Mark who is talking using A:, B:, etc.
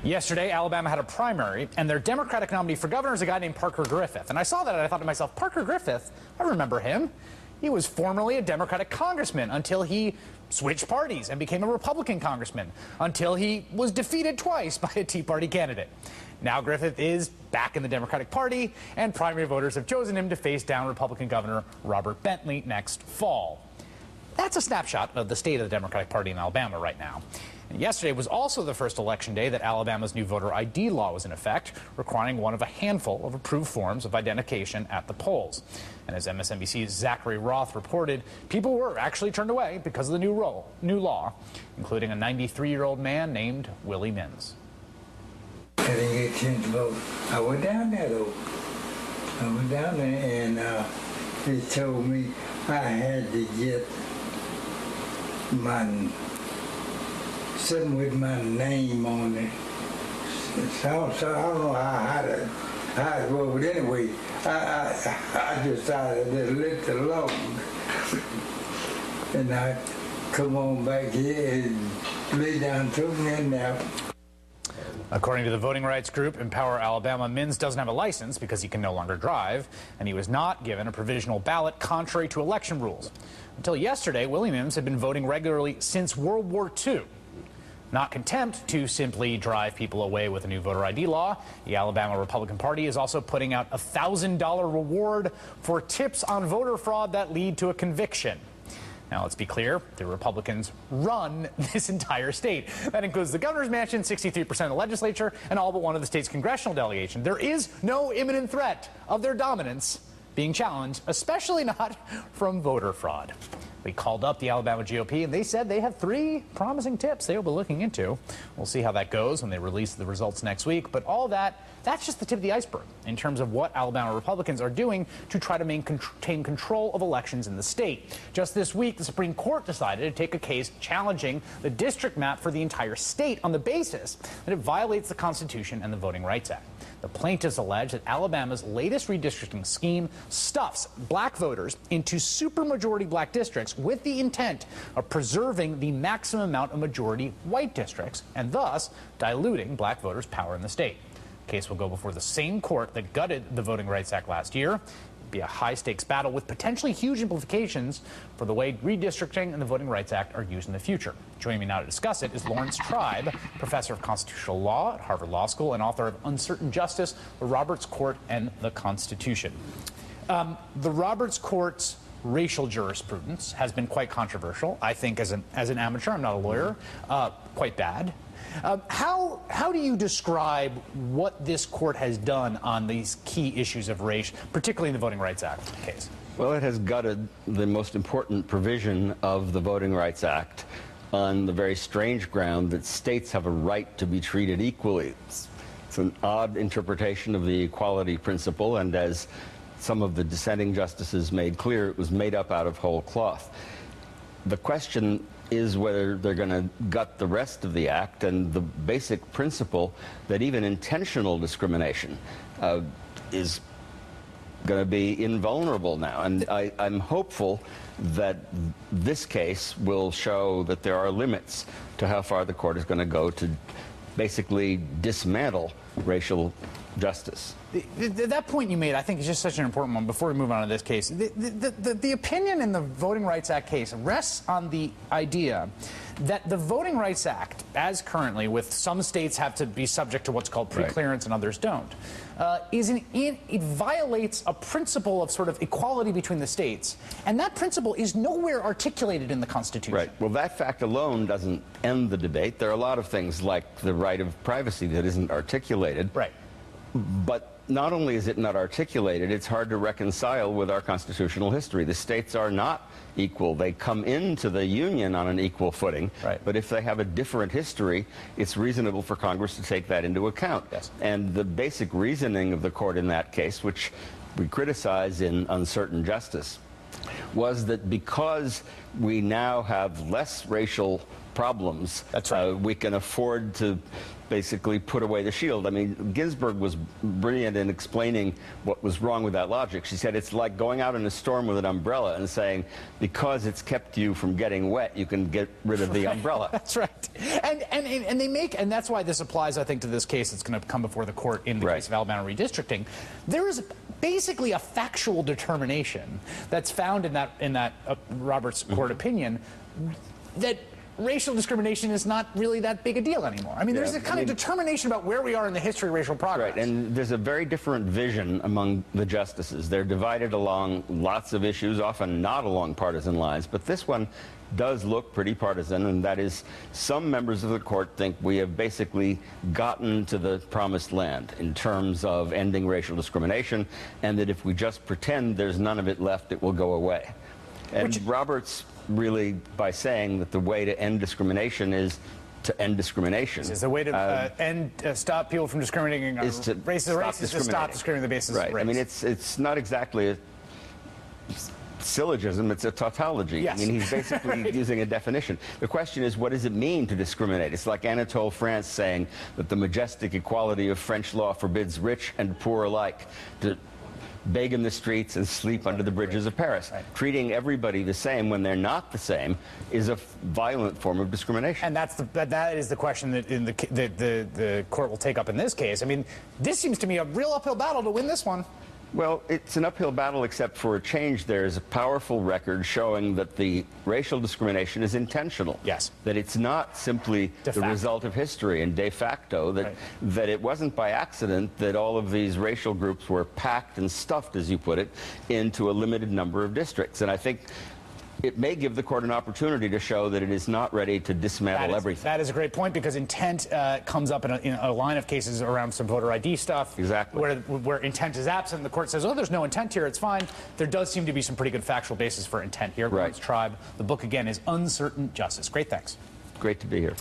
A: Yesterday, Alabama had a primary, and their Democratic nominee for governor is a guy named Parker Griffith. And I saw that, and I thought to myself, Parker Griffith? I remember him. He was formerly a Democratic congressman until he switched parties and became a Republican congressman, until he was defeated twice by a Tea Party candidate. Now Griffith is back in the Democratic Party, and primary voters have chosen him to face down Republican Governor Robert Bentley next fall. That's a snapshot of the state of the Democratic Party in Alabama right now. And yesterday was also the first election day that Alabama's new voter ID law was in effect, requiring one of a handful of approved forms of identification at the polls. And as MSNBC's Zachary Roth reported, people were actually turned away because of the new law, including a 93-year-old man named Willie Mims.
B: I didn't get a chance to vote. I went down there, though. I went down there, and they told me I had to get something with my name on it. So I don't know how to vote, but anyway, I decided to let it alone. And I come on back here and lay down, took me a nap.
A: According to the voting rights group Empower Alabama, Mims doesn't have a license because he can no longer drive, and he was not given a provisional ballot contrary to election rules. Until yesterday, Willie Mims had been voting regularly since World War II. Not content to simply drive people away with a new voter ID law, the Alabama Republican Party is also putting out a $1,000 reward for tips on voter fraud that lead to a conviction. Now, let's be clear, the Republicans run this entire state. That includes the governor's mansion, 63% of the legislature, and all but one of the state's congressional delegation. There is no imminent threat of their dominance being challenged, especially not from voter fraud. We called up the Alabama GOP, and they said they have 3 promising tips they will be looking into. We'll see how that goes when they release the results next week. But all that's just the tip of the iceberg in terms of what Alabama Republicans are doing to try to maintain control of elections in the state. Just this week, the Supreme Court decided to take a case challenging the district map for the entire state on the basis that it violates the Constitution and the Voting Rights Act. The plaintiffs allege that Alabama's latest redistricting scheme stuffs black voters into supermajority black districts with the intent of preserving the maximum amount of majority white districts and thus diluting black voters' power in the state. The case will go before the same court that gutted the Voting Rights Act last year. It'll be a high-stakes battle with potentially huge implications for the way redistricting and the Voting Rights Act are used in the future. Joining me now to discuss it is Lawrence Tribe, professor of constitutional law at Harvard Law School and author of Uncertain Justice, the Roberts Court and the Constitution. The Roberts Court's racial jurisprudence has been quite controversial. I think as an amateur, I'm not a lawyer, quite bad. How do you describe what this court has done on these key issues of race, particularly in the Voting Rights Act case? Well,
C: it has gutted the most important provision of the Voting Rights Act on the very strange ground that states have a right to be treated equally. It's an odd interpretation of the equality principle, and as some of the dissenting justices made clear, it was made up out of whole cloth. The question is whether they're going to gut the rest of the act and the basic principle that even intentional discrimination is going to be invulnerable now. And I'm hopeful that this case will show that there are limits to how far the court is going to go to basically dismantle racial justice.
A: That point you made, I think, is just such an important one before we move on to this case. The opinion in the Voting Rights Act case rests on the idea that the Voting Rights Act, as currently, with some states have to be subject to what's called preclearance and others don't, it violates a principle of sort of equality between the states, and that principle is nowhere articulated in the Constitution.
C: Right. Well, that fact alone doesn't end the debate. There are a lot of things like the right of privacy that isn't articulated.
A: Right.
C: But not only is it not articulated, it's hard to reconcile with our constitutional history. The states are not equal. They come into the Union on an equal footing, but if they have a different history, it's reasonable for Congress to take that into account.
A: Yes.
C: And the basic reasoning of the court in that case, which we criticize in Uncertain Justice, was that because we now have less racial problems,
A: That's right.
C: we can afford to basically put away the shield. I mean, Ginsburg was brilliant in explaining what was wrong with that logic. She said it's like going out in a storm with an umbrella and saying, because it's kept you from getting wet, you can get rid of the umbrella.
A: That's right. And they make, and that's why this applies, I think, to this case that's going to come before the court in the case of Alabama redistricting. There is basically a factual determination that's found in that Roberts court opinion that racial discrimination is not really that big a deal anymore. I mean, there's a kind of determination about where we are in the history of racial progress.
C: Right, and there's a very different vision among the justices. They're divided along lots of issues, often not along partisan lines, but this one does look pretty partisan, and that is some members of the court think we have basically gotten to the promised land in terms of ending racial discrimination, and that if we just pretend there's none of it left, it will go away. And Roberts really, by saying that the way to end discrimination is to end discrimination.
A: Is the way to stop people from discriminating on race is to stop discriminating on the basis of race.
C: I mean, it's not exactly a syllogism, it's a tautology.
A: Yes.
C: I mean, he's basically using a definition. The question is, what does it mean to discriminate? It's like Anatole France saying that the majestic equality of French law forbids rich and poor alike to beg in the streets and sleep under the bridges of Paris.
A: Right.
C: Treating everybody the same when they're not the same is a violent form of discrimination.
A: And that is the question that the court will take up in this case. I mean, this seems to me a real uphill battle to win this one.
C: Well, it's an uphill battle, except for a change. There's a powerful record showing that the racial discrimination is intentional.
A: Yes.
C: That it's not simply the result of history and de facto, that it wasn't by accident that all of these racial groups were packed and stuffed, as you put it, into a limited number of districts. And I think it may give the court an opportunity to show that it is not ready to dismantle everything.
A: That is a great point, because intent comes up in a line of cases around some voter ID stuff.
C: Exactly.
A: Where intent is absent. The court says, oh, there's no intent here, it's fine. There does seem to be some pretty good factual basis for intent here.
C: Right.
A: Lawrence Tribe. The book, again, is Uncertain Justice. Great, thanks.
C: Great to be here.